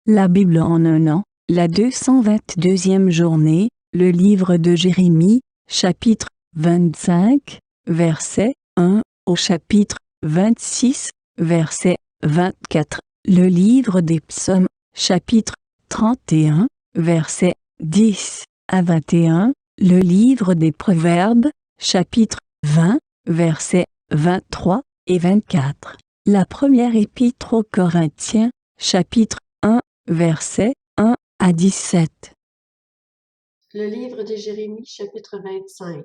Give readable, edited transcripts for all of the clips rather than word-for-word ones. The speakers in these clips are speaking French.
La Bible en un an, la 222e journée, le livre de Jérémie, chapitre 25, verset 1 au chapitre 26, verset 24. Le livre des psaumes, chapitre 31, verset 10 à 21. Le livre des proverbes, chapitre 20, versets 23 et 24. La première épître aux Corinthiens, chapitre 1, versets 1 à 17. Le livre de Jérémie, chapitre 25.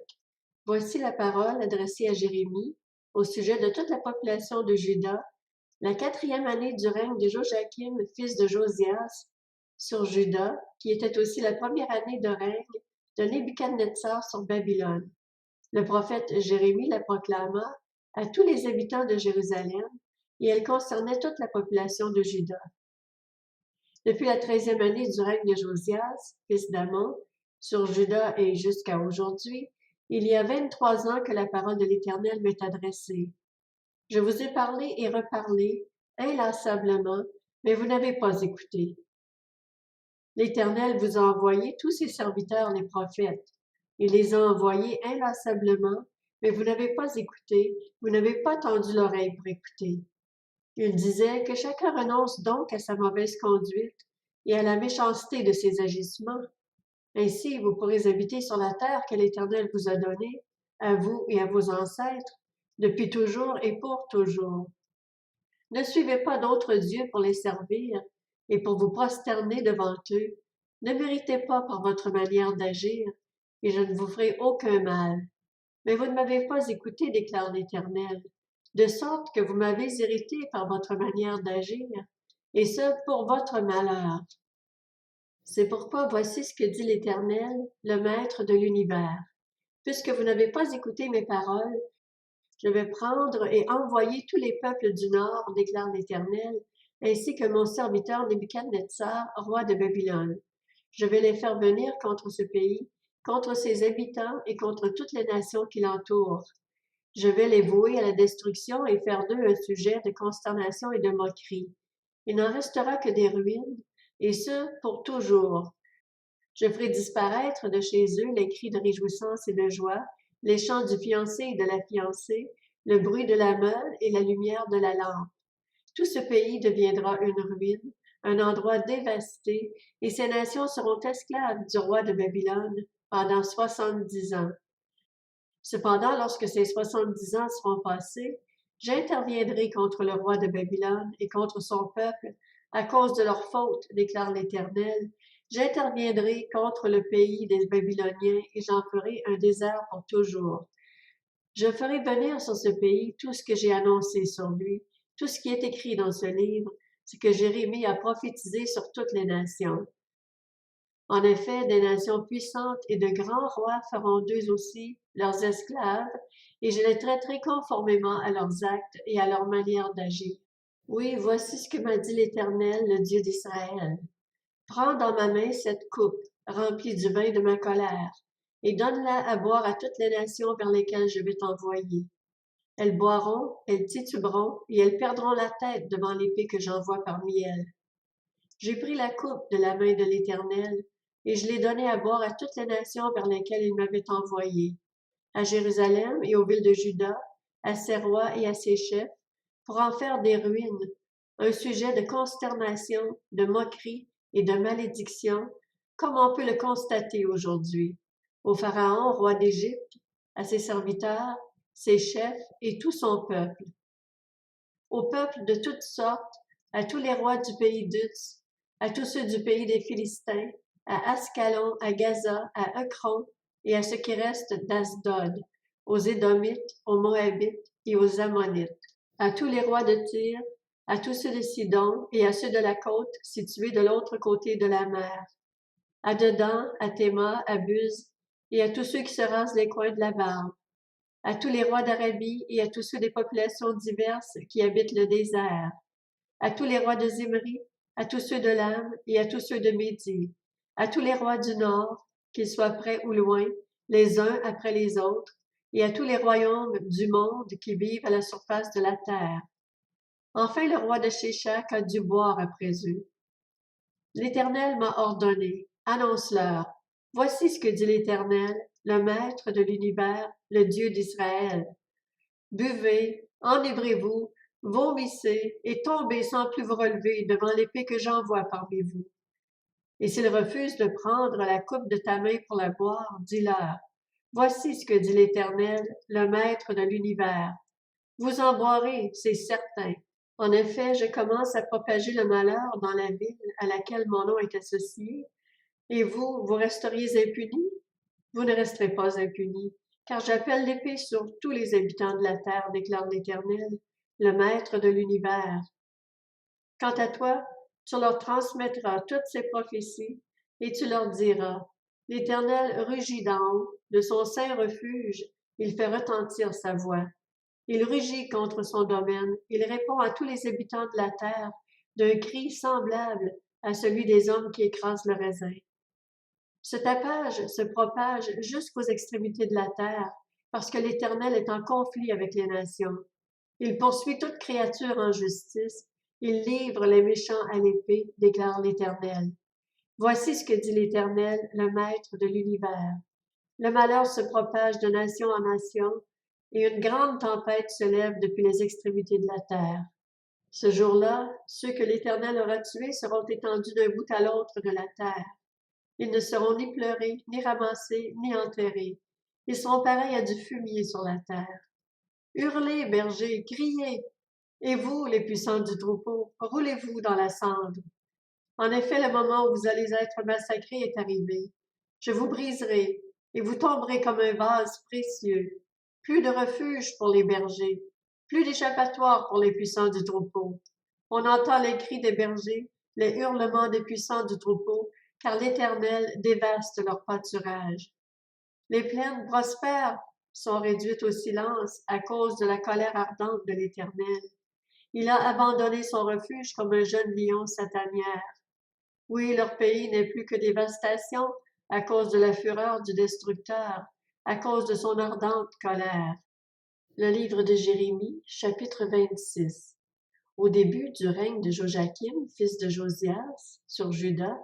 Voici la parole adressée à Jérémie au sujet de toute la population de Juda, la 4e année du règne de Joachim, fils de Josias, sur Juda, qui était aussi la première année de règne de Nebuchadnezzar sur Babylone. Le prophète Jérémie la proclama à tous les habitants de Jérusalem, et elle concernait toute la population de Juda. Depuis la 13e année du règne de Josias, fils d'Amon, sur Juda et jusqu'à aujourd'hui, il y a 23 ans que la parole de l'Éternel m'est adressée. Je vous ai parlé et reparlé, inlassablement, mais vous n'avez pas écouté. L'Éternel vous a envoyé tous ses serviteurs les prophètes. Il les a envoyés inlassablement, mais vous n'avez pas écouté, vous n'avez pas tendu l'oreille pour écouter. Il disait que chacun renonce donc à sa mauvaise conduite et à la méchanceté de ses agissements. Ainsi, vous pourrez habiter sur la terre que l'Éternel vous a donnée, à vous et à vos ancêtres, depuis toujours et pour toujours. Ne suivez pas d'autres dieux pour les servir et pour vous prosterner devant eux. Ne méritez pas par votre manière d'agir, et je ne vous ferai aucun mal. Mais vous ne m'avez pas écouté, déclare l'Éternel, de sorte que vous m'avez irrité par votre manière d'agir, et ce pour votre malheur. C'est pourquoi voici ce que dit l'Éternel, le Maître de l'univers. Puisque vous n'avez pas écouté mes paroles, je vais prendre et envoyer tous les peuples du Nord, déclare l'Éternel, ainsi que mon serviteur Nebuchadnezzar, roi de Babylone. Je vais les faire venir contre ce pays, contre ses habitants et contre toutes les nations qui l'entourent. Je vais les vouer à la destruction et faire d'eux un sujet de consternation et de moquerie. Il n'en restera que des ruines, et ce, pour toujours. Je ferai disparaître de chez eux les cris de réjouissance et de joie, les chants du fiancé et de la fiancée, le bruit de la meule et la lumière de la lampe. Tout ce pays deviendra une ruine, un endroit dévasté, et ces nations seront esclaves du roi de Babylone pendant 70 ans. Cependant, lorsque ces 70 ans seront passés, j'interviendrai contre le roi de Babylone et contre son peuple à cause de leurs fautes, déclare l'Éternel. J'interviendrai contre le pays des Babyloniens et j'en ferai un désert pour toujours. Je ferai venir sur ce pays tout ce que j'ai annoncé sur lui, tout ce qui est écrit dans ce livre, ce que Jérémie a prophétisé sur toutes les nations. En effet, des nations puissantes et de grands rois feront d'eux aussi leurs esclaves, et je les traiterai conformément à leurs actes et à leur manière d'agir. Oui, voici ce que m'a dit l'Éternel, le Dieu d'Israël. Prends dans ma main cette coupe, remplie du vin de ma colère, et donne-la à boire à toutes les nations vers lesquelles je vais t'envoyer. Elles boiront, elles tituberont, et elles perdront la tête devant l'épée que j'envoie parmi elles. J'ai pris la coupe de la main de l'Éternel, et je l'ai donnée à boire à toutes les nations vers lesquelles il m'avait envoyé, à Jérusalem et aux villes de Juda, à ses rois et à ses chefs, pour en faire des ruines, un sujet de consternation, de moquerie et de malédiction, comme on peut le constater aujourd'hui, au Pharaon, roi d'Égypte, à ses serviteurs, ses chefs et tout son peuple, aux peuples de toutes sortes, à tous les rois du pays d'Uz, à tous ceux du pays des Philistins, à Ascalon, à Gaza, à Ekron et à ce qui reste d'Asdod, aux Édomites, aux Moabites et aux Ammonites, à tous les rois de Tyr, à tous ceux de Sidon et à ceux de la côte situés de l'autre côté de la mer, à Dedan, à Théma, à Buz et à tous ceux qui se rasent les coins de la barbe, à tous les rois d'Arabie et à tous ceux des populations diverses qui habitent le désert, à tous les rois de Zimri, à tous ceux de l'Am et à tous ceux de Médie, à tous les rois du Nord, qu'ils soient près ou loin, les uns après les autres, et à tous les royaumes du monde qui vivent à la surface de la terre. Enfin, le roi de Sheshak a dû boire après eux. L'Éternel m'a ordonné, annonce-leur. Voici ce que dit l'Éternel, le Maître de l'univers, le Dieu d'Israël. Buvez, enivrez-vous, vomissez et tombez sans plus vous relever devant l'épée que j'envoie parmi vous. Et s'ils refusent de prendre la coupe de ta main pour la boire, dis-leur, voici ce que dit l'Éternel, le Maître de l'univers. Vous en boirez, c'est certain. En effet, je commence à propager le malheur dans la ville à laquelle mon nom est associé, et vous, vous resteriez impunis? Vous ne resterez pas impunis, car j'appelle l'épée sur tous les habitants de la terre, déclare l'Éternel, le Maître de l'univers. Quant à toi, tu leur transmettras toutes ces prophéties, et tu leur diras, l'Éternel rugit d'en haut, de son saint refuge, il fait retentir sa voix. Il rugit contre son domaine, il répond à tous les habitants de la terre d'un cri semblable à celui des hommes qui écrasent le raisin. Ce tapage se propage jusqu'aux extrémités de la terre, parce que l'Éternel est en conflit avec les nations. Il poursuit toute créature en justice, il livre les méchants à l'épée, déclare l'Éternel. Voici ce que dit l'Éternel, le Maître de l'univers. Le malheur se propage de nation en nation, et une grande tempête se lève depuis les extrémités de la terre. Ce jour-là, ceux que l'Éternel aura tués seront étendus d'un bout à l'autre de la terre. Ils ne seront ni pleurés, ni ramassés, ni enterrés. Ils seront pareils à du fumier sur la terre. Hurlez, bergers, criez, et vous, les puissants du troupeau, roulez-vous dans la cendre. En effet, le moment où vous allez être massacrés est arrivé. Je vous briserai, et vous tomberez comme un vase précieux. Plus de refuge pour les bergers, plus d'échappatoire pour les puissants du troupeau. On entend les cris des bergers, les hurlements des puissants du troupeau, car l'Éternel dévaste leur pâturage. Les plaines prospères sont réduites au silence à cause de la colère ardente de l'Éternel. Il a abandonné son refuge comme un jeune lion sa tanière. Oui, leur pays n'est plus que dévastation à cause de la fureur du destructeur, à cause de son ardente colère. Le livre de Jérémie, chapitre 26. Au début du règne de Joachim, fils de Josias, sur Juda,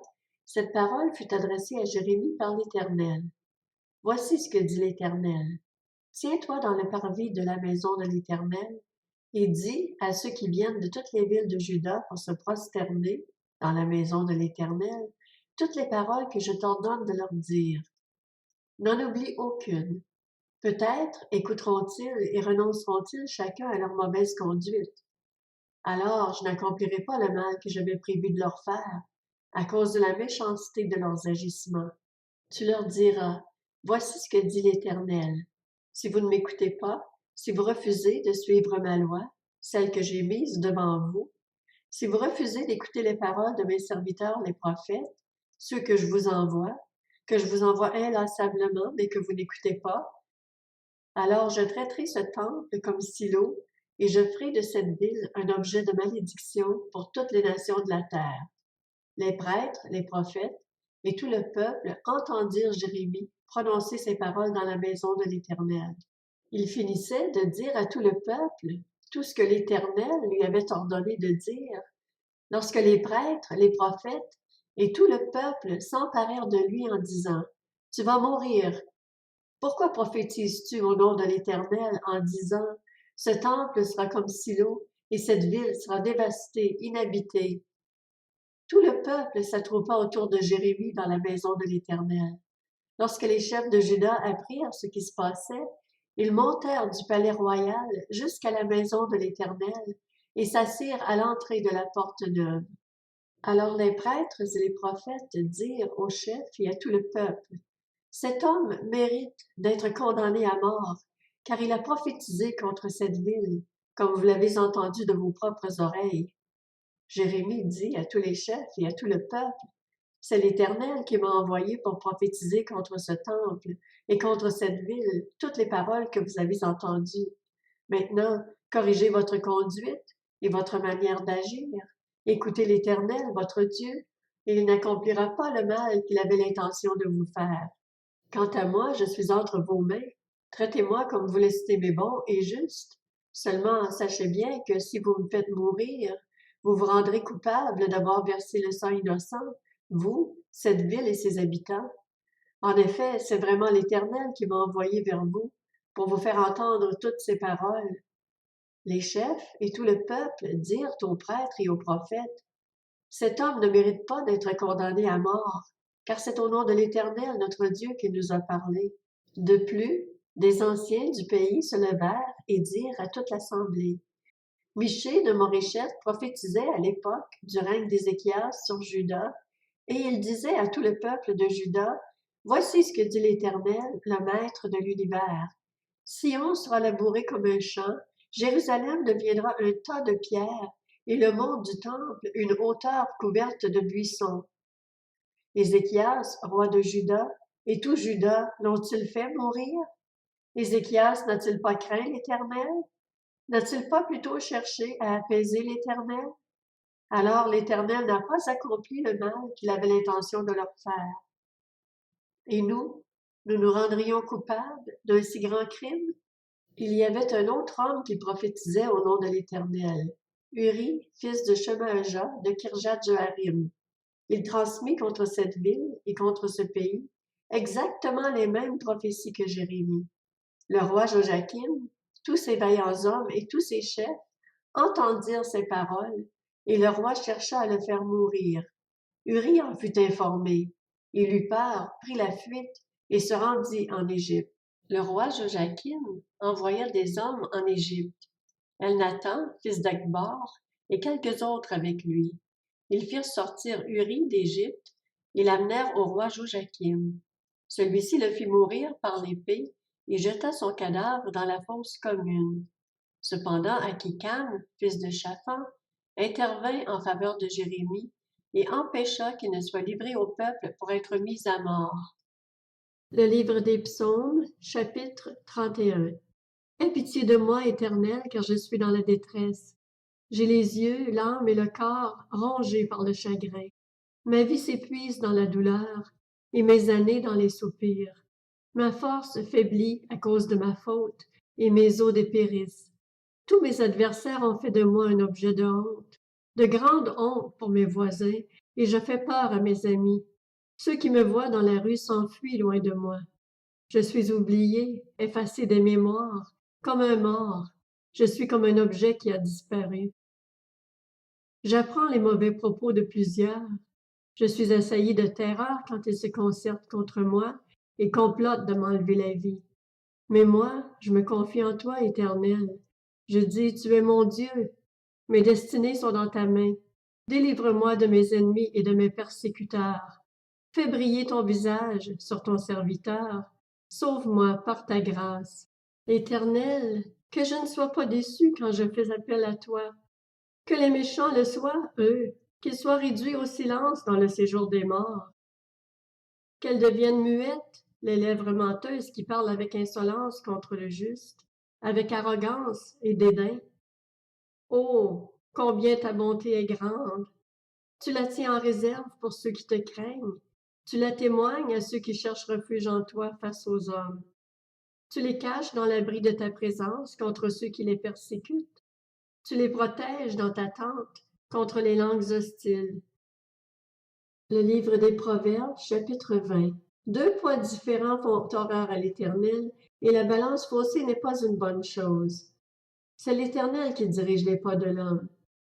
cette parole fut adressée à Jérémie par l'Éternel. Voici ce que dit l'Éternel. Tiens-toi dans le parvis de la maison de l'Éternel et dis à ceux qui viennent de toutes les villes de Juda pour se prosterner dans la maison de l'Éternel toutes les paroles que je t'ordonne de leur dire. N'en oublie aucune. Peut-être écouteront-ils et renonceront-ils chacun à leur mauvaise conduite. Alors je n'accomplirai pas le mal que j'avais prévu de leur faire, à cause de la méchanceté de leurs agissements. Tu leur diras, voici ce que dit l'Éternel. Si vous ne m'écoutez pas, si vous refusez de suivre ma loi, celle que j'ai mise devant vous, si vous refusez d'écouter les paroles de mes serviteurs les prophètes, ceux que je vous envoie inlassablement, mais que vous n'écoutez pas, alors je traiterai ce temple comme Silo, et je ferai de cette ville un objet de malédiction pour toutes les nations de la terre. Les prêtres, les prophètes et tout le peuple entendirent Jérémie prononcer ces paroles dans la maison de l'Éternel. Il finissait de dire à tout le peuple tout ce que l'Éternel lui avait ordonné de dire, lorsque les prêtres, les prophètes et tout le peuple s'emparèrent de lui en disant, « Tu vas mourir. Pourquoi prophétises-tu au nom de l'Éternel en disant, « Ce temple sera comme Silo et cette ville sera dévastée, inhabitée. » Tout le peuple s'attroupa autour de Jérémie dans la maison de l'Éternel. Lorsque les chefs de Juda apprirent ce qui se passait, ils montèrent du palais royal jusqu'à la maison de l'Éternel et s'assirent à l'entrée de la porte neuve. Alors les prêtres et les prophètes dirent aux chefs et à tout le peuple, « Cet homme mérite d'être condamné à mort, car il a prophétisé contre cette ville, comme vous l'avez entendu de vos propres oreilles. » Jérémie dit à tous les chefs et à tout le peuple, « C'est l'Éternel qui m'a envoyé pour prophétiser contre ce temple et contre cette ville toutes les paroles que vous avez entendues. Maintenant, corrigez votre conduite et votre manière d'agir. Écoutez l'Éternel, votre Dieu, et il n'accomplira pas le mal qu'il avait l'intention de vous faire. Quant à moi, je suis entre vos mains. Traitez-moi comme vous l'estimez bon et juste. Seulement, sachez bien que si vous me faites mourir, vous vous rendrez coupable d'avoir versé le sang innocent vous, cette ville et ses habitants? En effet, c'est vraiment l'Éternel qui m'a envoyé vers vous pour vous faire entendre toutes ces paroles. Les chefs et tout le peuple dirent aux prêtres et aux prophètes, cet homme ne mérite pas d'être condamné à mort, car c'est au nom de l'Éternel notre Dieu qu'il nous a parlé. De plus, des anciens du pays se levèrent et dirent à toute l'assemblée, Michée de Moréchette prophétisait à l'époque du règne d'Ézéchias sur Juda, et il disait à tout le peuple de Juda, Voici ce que dit l'Éternel, le Maître de l'univers. Sion sera labouré comme un champ, Jérusalem deviendra un tas de pierres, et le mont du temple une hauteur couverte de buissons. Ézéchias, roi de Juda, et tout Juda l'ont-ils fait mourir? Ézéchias n'a-t-il pas craint l'Éternel? N'a-t-il pas plutôt cherché à apaiser l'Éternel? Alors l'Éternel n'a pas accompli le mal qu'il avait l'intention de leur faire. Et nous nous rendrions coupables d'un si grand crime? Il y avait un autre homme qui prophétisait au nom de l'Éternel, Uri, fils de Shemaja de Kirjath-Jearim. Il transmit contre cette ville et contre ce pays exactement les mêmes prophéties que Jérémie. Le roi Joachim, tous ses vaillants hommes et tous ses chefs entendirent ces paroles, et le roi chercha à le faire mourir. Uri en fut informé. Il eut peur, prit la fuite et se rendit en Égypte. Le roi Joachim envoya des hommes en Égypte, Elnathan, fils d'Akbor, et quelques autres avec lui. Ils firent sortir Uri d'Égypte et l'amenèrent au roi Joachim. Celui-ci le fit mourir par l'épée et jeta son cadavre dans la fosse commune. Cependant, Akikam, fils de Shaphan, intervint en faveur de Jérémie et empêcha qu'il ne soit livré au peuple pour être mis à mort. Le livre des Psaumes, chapitre 31. Aie pitié de moi, Éternel, car je suis dans la détresse. J'ai les yeux, l'âme et le corps rongés par le chagrin. Ma vie s'épuise dans la douleur et mes années dans les soupirs. Ma force faiblit à cause de ma faute et mes os dépérissent. Tous mes adversaires ont fait de moi un objet de grande honte pour mes voisins, et je fais peur à mes amis. Ceux qui me voient dans la rue s'enfuient loin de moi. Je suis oublié, effacé des mémoires, comme un mort. Je suis comme un objet qui a disparu. J'apprends les mauvais propos de plusieurs. Je suis assailli de terreur quand ils se concertent contre moi et complotent de m'enlever la vie. Mais moi, je me confie en toi, Éternel. Je dis, tu es mon Dieu. Mes destinées sont dans ta main. Délivre-moi de mes ennemis et de mes persécuteurs. Fais briller ton visage sur ton serviteur. Sauve-moi par ta grâce. Éternel, que je ne sois pas déçu quand je fais appel à toi. Que les méchants le soient, eux, qu'ils soient réduits au silence dans le séjour des morts. Qu'elles deviennent muettes, les lèvres menteuses qui parlent avec insolence contre le juste, avec arrogance et dédain. Oh, combien ta bonté est grande! Tu la tiens en réserve pour ceux qui te craignent. Tu la témoignes à ceux qui cherchent refuge en toi face aux hommes. Tu les caches dans l'abri de ta présence contre ceux qui les persécutent. Tu les protèges dans ta tente contre les langues hostiles. Le livre des Proverbes, chapitre 20. Deux poids différents font horreur à l'Éternel, et la balance faussée n'est pas une bonne chose. C'est l'Éternel qui dirige les pas de l'homme.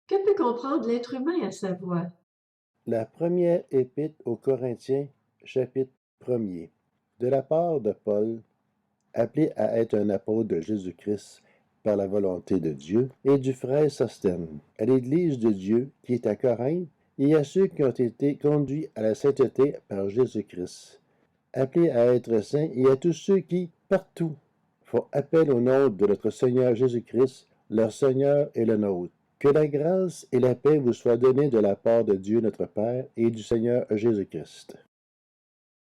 Que peut comprendre l'être humain à sa voix? La première épître aux Corinthiens, chapitre 1er. De la part de Paul, appelé à être un apôtre de Jésus-Christ par la volonté de Dieu, et du frère Sostène, à l'Église de Dieu qui est à Corinthe, et à ceux qui ont été conduits à la sainteté par Jésus-Christ, appelés à être saints, et à tous ceux qui, partout, font appel au nom de notre Seigneur Jésus-Christ, leur Seigneur et le nôtre. Que la grâce et la paix vous soient données de la part de Dieu notre Père et du Seigneur Jésus-Christ.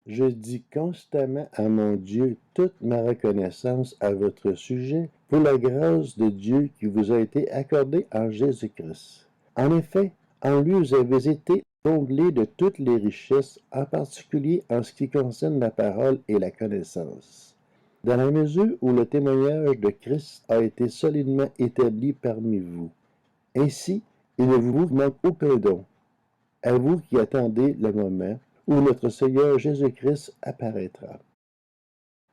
Je dis constamment à mon Dieu toute ma reconnaissance à votre sujet pour la grâce de Dieu qui vous a été accordée en Jésus-Christ. En effet, en lui vous avez été comblés de toutes les richesses, en particulier en ce qui concerne la parole et la connaissance. Dans la mesure où le témoignage de Christ a été solidement établi parmi vous. Ainsi, il ne vous manque aucun don. à vous qui attendez le moment où notre Seigneur Jésus-Christ apparaîtra.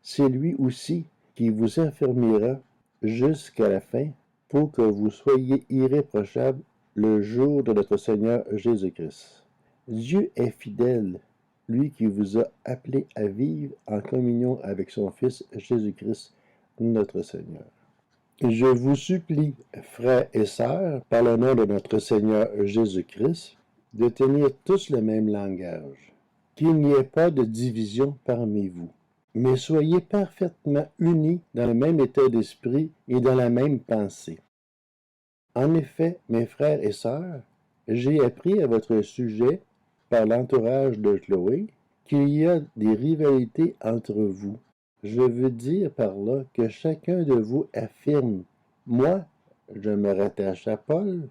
C'est lui aussi qui vous affermira jusqu'à la fin pour que vous soyez irréprochables le jour de notre Seigneur Jésus-Christ. Dieu est fidèle, lui qui vous a appelé à vivre en communion avec son Fils Jésus-Christ, notre Seigneur. Je vous supplie, frères et sœurs, par le nom de notre Seigneur Jésus-Christ, de tenir tous le même langage, qu'il n'y ait pas de division parmi vous, mais soyez parfaitement unis dans le même état d'esprit et dans la même pensée. En effet, mes frères et sœurs, j'ai appris à votre sujet, par l'entourage de Chloé, qu'il y a des rivalités entre vous. Je veux dire par là que chacun de vous affirme « Moi, je me rattache à Paul,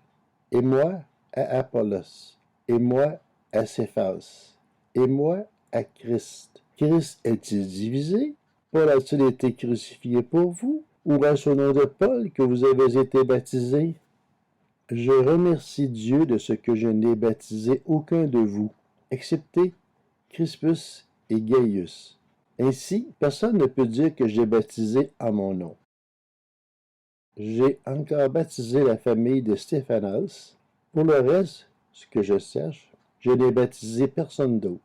et moi à Apollos, et moi à Céphas, et moi à Christ. Christ est-il divisé? Paul a-t-il été crucifié pour vous? Ou est-ce au nom de Paul que vous avez été baptisés? Je remercie Dieu de ce que je n'ai baptisé aucun de vous, excepté Crispus et Gaius. Ainsi, personne ne peut dire que j'ai baptisé en mon nom. J'ai encore baptisé la famille de Stéphanas. Pour le reste, ce que je sache, je n'ai baptisé personne d'autre.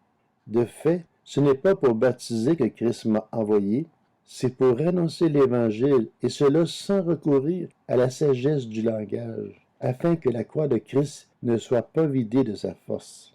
De fait, ce n'est pas pour baptiser que Christ m'a envoyé, c'est pour annoncer l'Évangile, et cela sans recourir à la sagesse du langage, afin que la croix de Christ ne soit pas vidée de sa force.